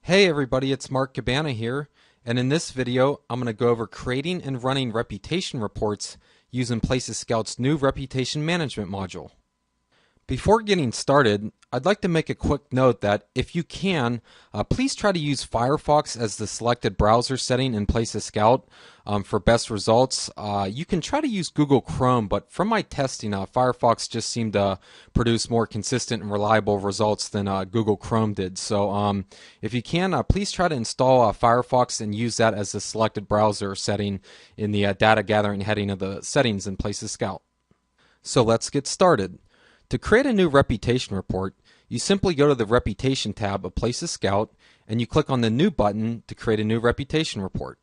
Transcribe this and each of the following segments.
Hey everybody, it's Mark Cabana here, and in this video I'm going to go over creating and running reputation reports using Places Scout's new reputation management module. Before getting started, I'd like to make a quick note that if you can, please try to use Firefox as the selected browser setting in Places Scout for best results. You can try to use Google Chrome, but from my testing, Firefox just seemed to produce more consistent and reliable results than Google Chrome did. So if you can, please try to install Firefox and use that as the selected browser setting in the data gathering heading of the settings in Places Scout. So let's get started. To create a new reputation report, you simply go to the Reputation tab of Places Scout and you click on the New button to create a new reputation report.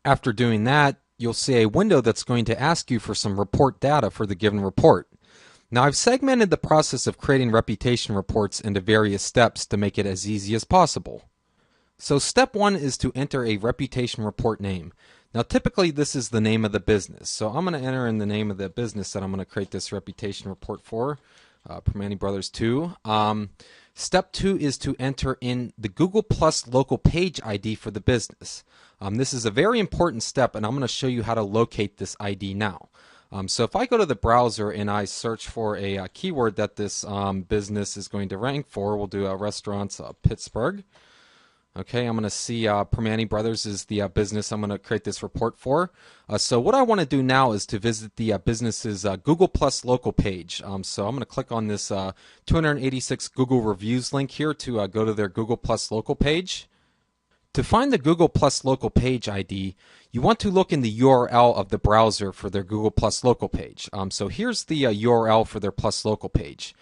After doing that, you'll see a window that's going to ask you for some report data for the given report. Now, I've segmented the process of creating reputation reports into various steps to make it as easy as possible. So step 1 is to enter a reputation report name. Now typically this is the name of the business, so I'm going to enter in the name of the business that I'm going to create this reputation report for, Permane Brothers 2. Step 2 is to enter in the Google Plus local page ID for the business. This is a very important step, and I'm going to show you how to locate this ID now. So if I go to the browser and I search for a keyword that this business is going to rank for, we'll do restaurants Pittsburgh. Okay, I'm going to see Permane Brothers is the business I'm going to create this report for. So what I want to do now is to visit the business's Google Plus local page. So I'm going to click on this 286 Google reviews link here to go to their Google Plus local page. To find the Google Plus local page ID, you want to look in the URL of the browser for their Google Plus local page. So here's the URL for their Plus local page.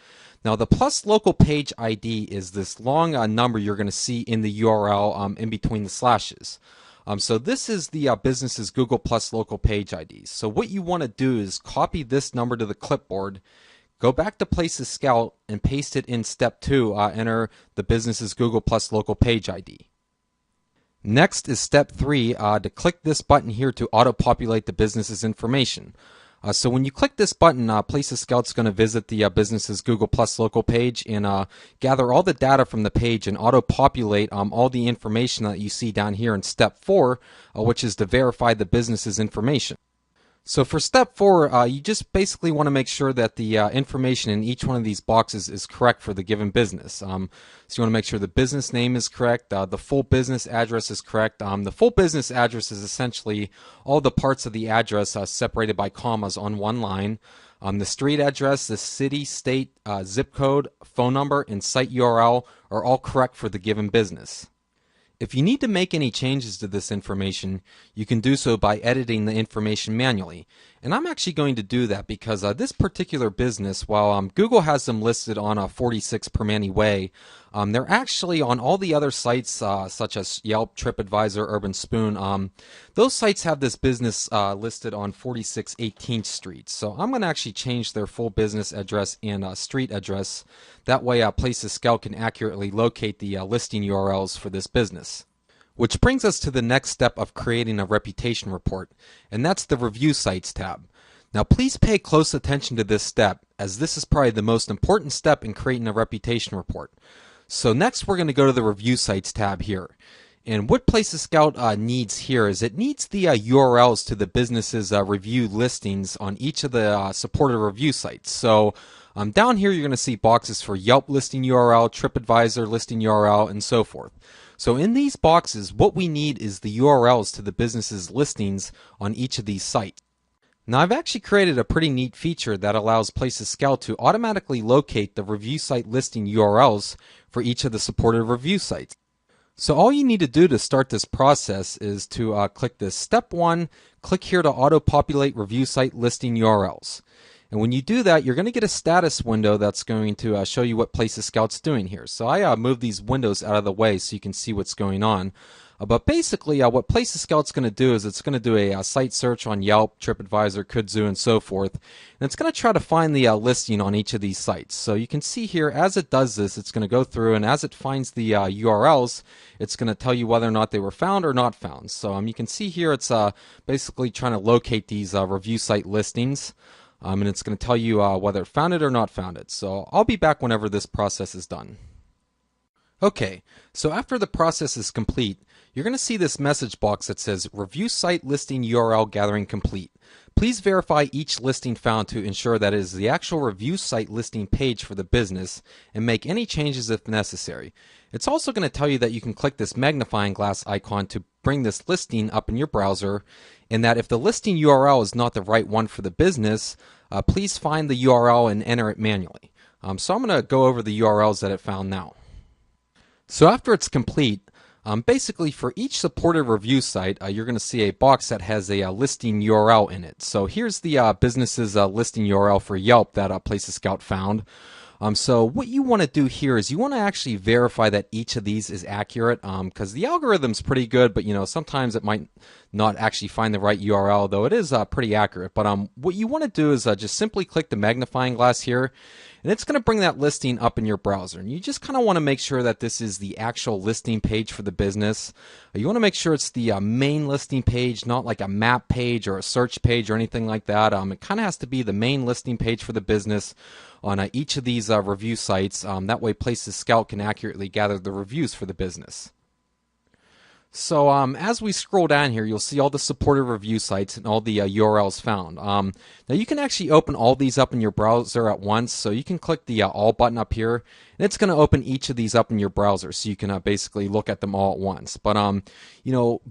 Now the Plus local page ID is this long number you're going to see in the URL in between the slashes. So this is the business's Google Plus local page ID. So what you want to do is copy this number to the clipboard, go back to Places Scout and paste it in step 2, enter the business's Google Plus local page ID. Next is step 3, to click this button here to auto-populate the business's information. So when you click this button, Places Scout's going to visit the business's Google Plus local page and gather all the data from the page and auto-populate all the information that you see down here in step 4, which is to verify the business's information. So for step 4, you just basically want to make sure that the information in each one of these boxes is correct for the given business. So you want to make sure the business name is correct, the full business address is correct. The full business address is essentially all the parts of the address separated by commas on one line. The street address, the city, state, zip code, phone number, and site URL are all correct for the given business. If you need to make any changes to this information, you can do so by editing the information manually. And I'm actually going to do that because this particular business, while Google has them listed on 46 Permane Way, they're actually on all the other sites such as Yelp, TripAdvisor, Urban Spoon. Those sites have this business listed on 46 18th Street. So I'm going to actually change their full business address and street address. That way Places Scout can accurately locate the listing URLs for this business. Which brings us to the next step of creating a reputation report, and that's the Review Sites tab. Now please pay close attention to this step, as this is probably the most important step in creating a reputation report. So next we're going to go to the Review Sites tab here. And what Places Scout needs here is it needs the URLs to the business's review listings on each of the supported review sites. So down here you're going to see boxes for Yelp listing URL, TripAdvisor listing URL, and so forth. So in these boxes, what we need is the URLs to the business's listings on each of these sites. Now I've actually created a pretty neat feature that allows Places Scout to automatically locate the review site listing URLs for each of the supported review sites. So all you need to do to start this process is to click this step 1, click here to auto-populate review site listing URLs. And when you do that, you're going to get a status window that's going to show you what Places Scout's doing here. So I move these windows out of the way so you can see what's going on. But basically, what Places Scout's going to do is it's going to do a site search on Yelp, TripAdvisor, Kudzu, and so forth. And it's going to try to find the listing on each of these sites. So you can see here, as it does this, it's going to go through, and as it finds the URLs, it's going to tell you whether or not they were found or not found. So you can see here it's basically trying to locate these review site listings. And it's going to tell you whether it found it or not found it. So I'll be back whenever this process is done. Okay, so after the process is complete, you're going to see this message box that says Review Site Listing URL Gathering Complete. Please verify each listing found to ensure that it is the actual review site listing page for the business and make any changes if necessary. It's also going to tell you that you can click this magnifying glass icon to bring this listing up in your browser, and that if the listing URL is not the right one for the business, please find the URL and enter it manually. So I'm going to go over the URLs that it found now. So after it's complete, basically for each supported review site, you're going to see a box that has a listing URL in it. So here's the business's listing URL for Yelp that Places Scout found. So what you want to do here is you want to actually verify that each of these is accurate, because the algorithm's pretty good, but sometimes it might not actually find the right URL, though it is pretty accurate. But what you want to do is just simply click the magnifying glass here, and it's going to bring that listing up in your browser. And you just kind of want to make sure that this is the actual listing page for the business. You want to make sure it's the main listing page, not like a map page or a search page or anything like that. It kind of has to be the main listing page for the business on each of these review sites. That way Places Scout can accurately gather the reviews for the business. So as we scroll down here, you'll see all the supported review sites and all the URLs found. Now you can actually open all these up in your browser at once. So you can click the All button up here, and it's going to open each of these up in your browser, so you can basically look at them all at once. But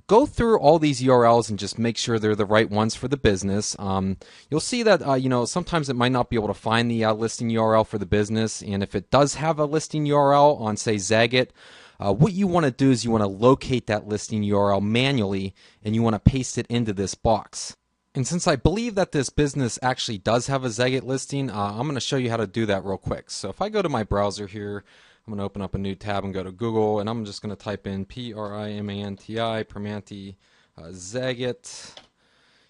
go through all these URLs and just make sure they're the right ones for the business. You'll see that sometimes it might not be able to find the listing URL for the business, and if it does have a listing URL on, say, Zagat, what you want to do is you want to locate that listing URL manually, and you want to paste it into this box. And since I believe that this business actually does have a Zagat listing, I'm going to show you how to do that real quick. So if I go to my browser here, I'm going to open up a new tab and go to Google, and I'm just going to type in Primanti Zagat.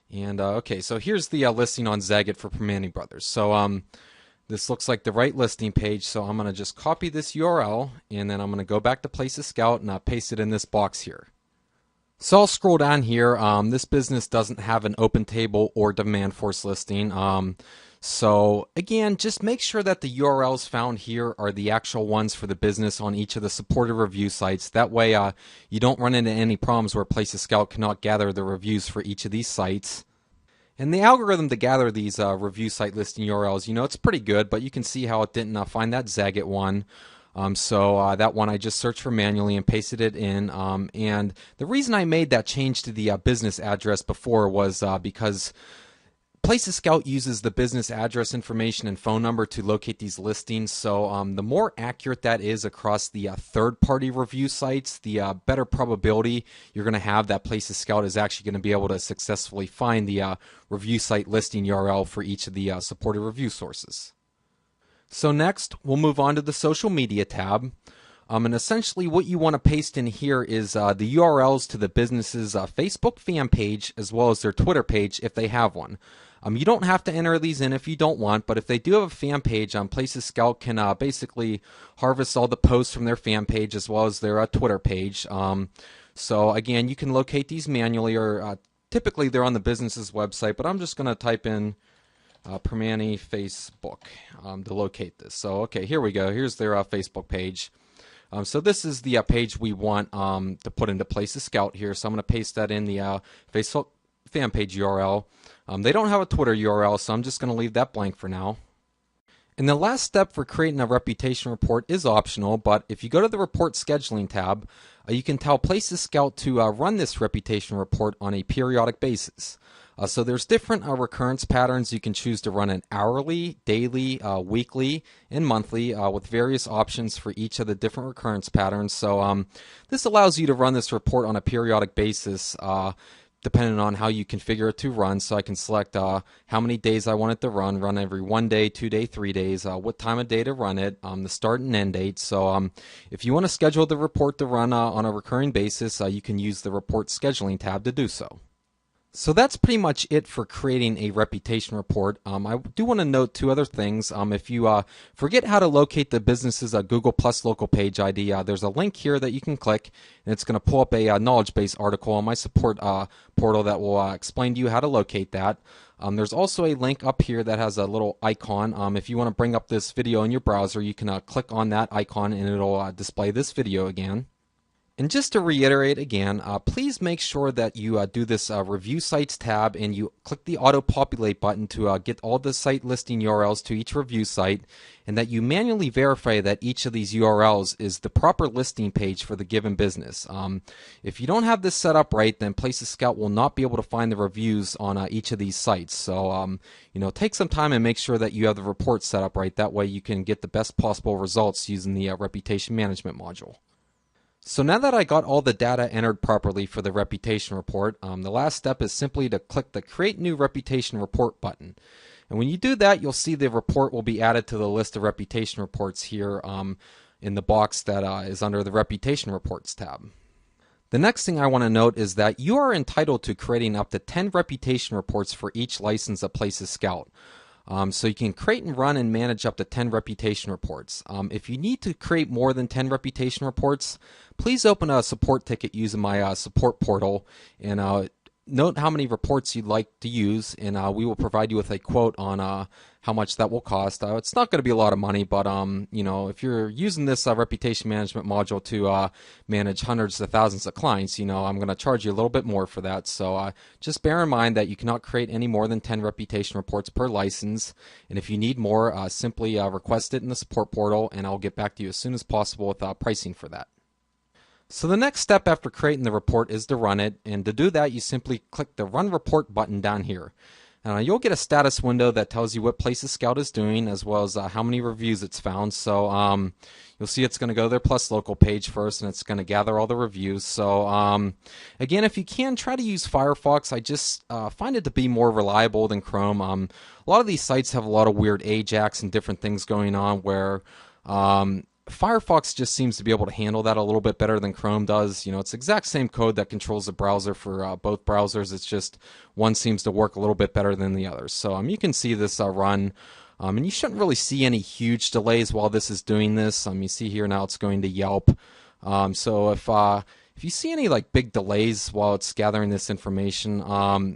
And okay, so here's the listing on Zagat for Primanti Brothers. So this looks like the right listing page, so I'm going to just copy this URL, and then I'm going to go back to Places Scout and paste it in this box here. So I'll scroll down here. This business doesn't have an open table or demand force listing. So again, just make sure that the URLs found here are the actual ones for the business on each of the supported review sites. That way you don't run into any problems where Places Scout cannot gather the reviews for each of these sites. And the algorithm to gather these review site listing URLs, it's pretty good, but you can see how it didn't find that Zagat one. So that one I just searched for manually and pasted it in. And the reason I made that change to the business address before was because Places Scout uses the business address information and phone number to locate these listings. So the more accurate that is across the third-party review sites, the better probability you're going to have that Places Scout is actually going to be able to successfully find the review site listing URL for each of the supported review sources. So next, we'll move on to the social media tab. And essentially what you want to paste in here is the URLs to the business's Facebook fan page as well as their Twitter page if they have one. You don't have to enter these in if you don't want, but if they do have a fan page, Places Scout can basically harvest all the posts from their fan page as well as their Twitter page. So again, you can locate these manually, or typically they're on the business's website, but I'm just going to type in Primanti Facebook to locate this. So okay, here we go. Here's their Facebook page. So this is the page we want to put into Places Scout here. So I'm going to paste that in the Facebook fan page URL. They don't have a Twitter URL, so I'm just going to leave that blank for now. And the last step for creating a reputation report is optional, but if you go to the Report Scheduling tab, you can tell Places Scout to run this reputation report on a periodic basis. So there's different recurrence patterns. You can choose to run an hourly, daily, weekly, and monthly with various options for each of the different recurrence patterns. So this allows you to run this report on a periodic basis depending on how you configure it to run. So I can select how many days I want it to run every 1 day, 2 day, 3 days, what time of day to run it, the start and end date. So if you want to schedule the report to run on a recurring basis, you can use the Report Scheduling tab to do so. So that's pretty much it for creating a reputation report. I do want to note two other things. If you forget how to locate the business's Google Plus local page ID, there's a link here that you can click, and it's going to pull up a knowledge base article on my support portal that will explain to you how to locate that. There's also a link up here that has a little icon. If you want to bring up this video in your browser, you can click on that icon and it'll display this video again. And just to reiterate again, please make sure that you do this Review Sites tab and you click the Auto Populate button to get all the site listing URLs to each review site, and that you manually verify that each of these URLs is the proper listing page for the given business. If you don't have this set up right, then Places Scout will not be able to find the reviews on each of these sites. So, take some time and make sure that you have the report set up right. That way you can get the best possible results using the Reputation Management module. So now that I got all the data entered properly for the reputation report, the last step is simply to click the Create New Reputation Report button. And when you do that, you'll see the report will be added to the list of reputation reports here in the box that is under the Reputation Reports tab. The next thing I want to note is that you are entitled to creating up to 10 reputation reports for each license at Places Scout. So you can create and run and manage up to 10 reputation reports. If you need to create more than 10 reputation reports, please open a support ticket using my support portal and note how many reports you'd like to use, and we will provide you with a quote on how much that will cost. It's not going to be a lot of money, but if you're using this reputation management module to manage hundreds of thousands of clients, I'm going to charge you a little bit more for that. So just bear in mind that you cannot create any more than 10 reputation reports per license, and if you need more, simply request it in the support portal, and I'll get back to you as soon as possible with pricing for that. So the next step after creating the report is to run it, and to do that you simply click the Run Report button down here. You'll get a status window that tells you what Places Scout is doing as well as how many reviews it's found. So you'll see it's going to go to their Plus local page first, and it's going to gather all the reviews. So again, if you can, try to use Firefox. I just find it to be more reliable than Chrome. A lot of these sites have a lot of weird AJAX and different things going on where Firefox just seems to be able to handle that a little bit better than Chrome does. It's the exact same code that controls the browser for both browsers. It's just one seems to work a little bit better than the other. So you can see this run, and you shouldn't really see any huge delays while this is doing this. You see here now it's going to Yelp. So if you see any big delays while it's gathering this information,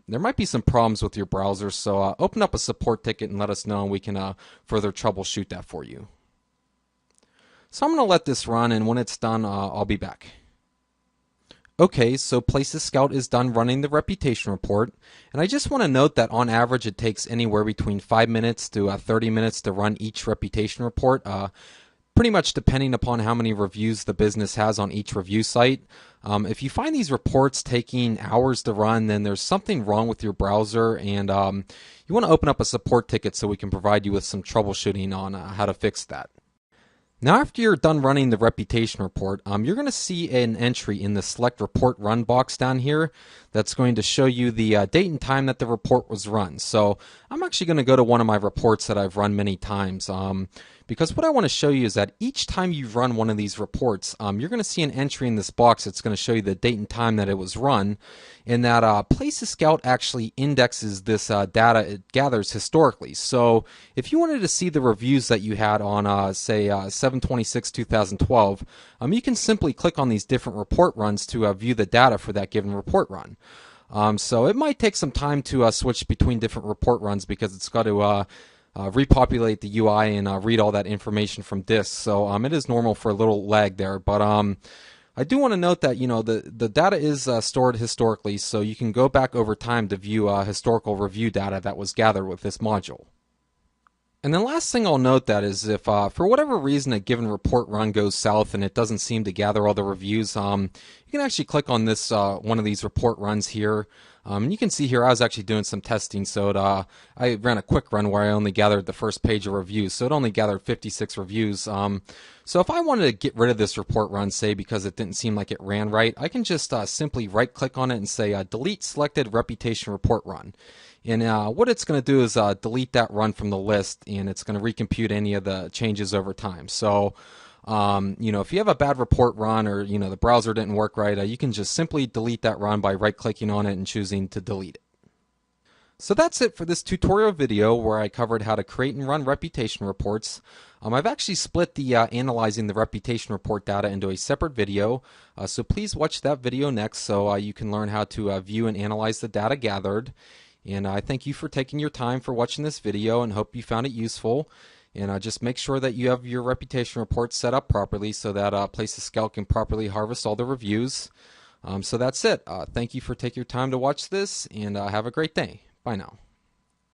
there might be some problems with your browser. So open up a support ticket and let us know, and we can further troubleshoot that for you. So I'm going to let this run, and when it's done, I'll be back. Okay, so Places Scout is done running the reputation report, and I just want to note that on average it takes anywhere between 5 minutes to 30 minutes to run each reputation report, pretty much depending upon how many reviews the business has on each review site. If you find these reports taking hours to run, then there's something wrong with your browser, and you want to open up a support ticket so we can provide you with some troubleshooting on how to fix that. Now after you're done running the reputation report, you're going to see an entry in the Select Report Run box down here that's going to show you the date and time that the report was run. So I'm actually going to go to one of my reports that I've run many times because what I want to show you is that each time you run one of these reports, you're going to see an entry in this box that's going to show you the date and time that it was run, and that Places Scout actually indexes this data it gathers historically. So if you wanted to see the reviews that you had on, say, 7/26/2012, you can simply click on these different report runs to view the data for that given report run. So it might take some time to switch between different report runs because it's got to repopulate the UI and read all that information from disk. So it is normal for a little lag there, but I do want to note that the data is stored historically, so you can go back over time to view historical review data that was gathered with this module. And the last thing I'll note that is if for whatever reason a given report run goes south and it doesn't seem to gather all the reviews, you can actually click on this one of these report runs here. And you can see here I was actually doing some testing, so I ran a quick run where I only gathered the first page of reviews, so it only gathered 56 reviews. So if I wanted to get rid of this report run, say because it didn't seem like it ran right, I can just simply right click on it and say delete selected reputation report run. And what it's going to do is delete that run from the list, and it's going to recompute any of the changes over time. So If you have a bad report run or, the browser didn't work right, you can just simply delete that run by right-clicking on it and choosing to delete it. So that's it for this tutorial video where I covered how to create and run reputation reports. I've actually split the analyzing the reputation report data into a separate video, so please watch that video next so you can learn how to view and analyze the data gathered. And I thank you for taking your time for watching this video and hope you found it useful. And just make sure that you have your reputation report set up properly so that Places Scout can properly harvest all the reviews. So that's it. Thank you for taking your time to watch this, and have a great day. Bye now.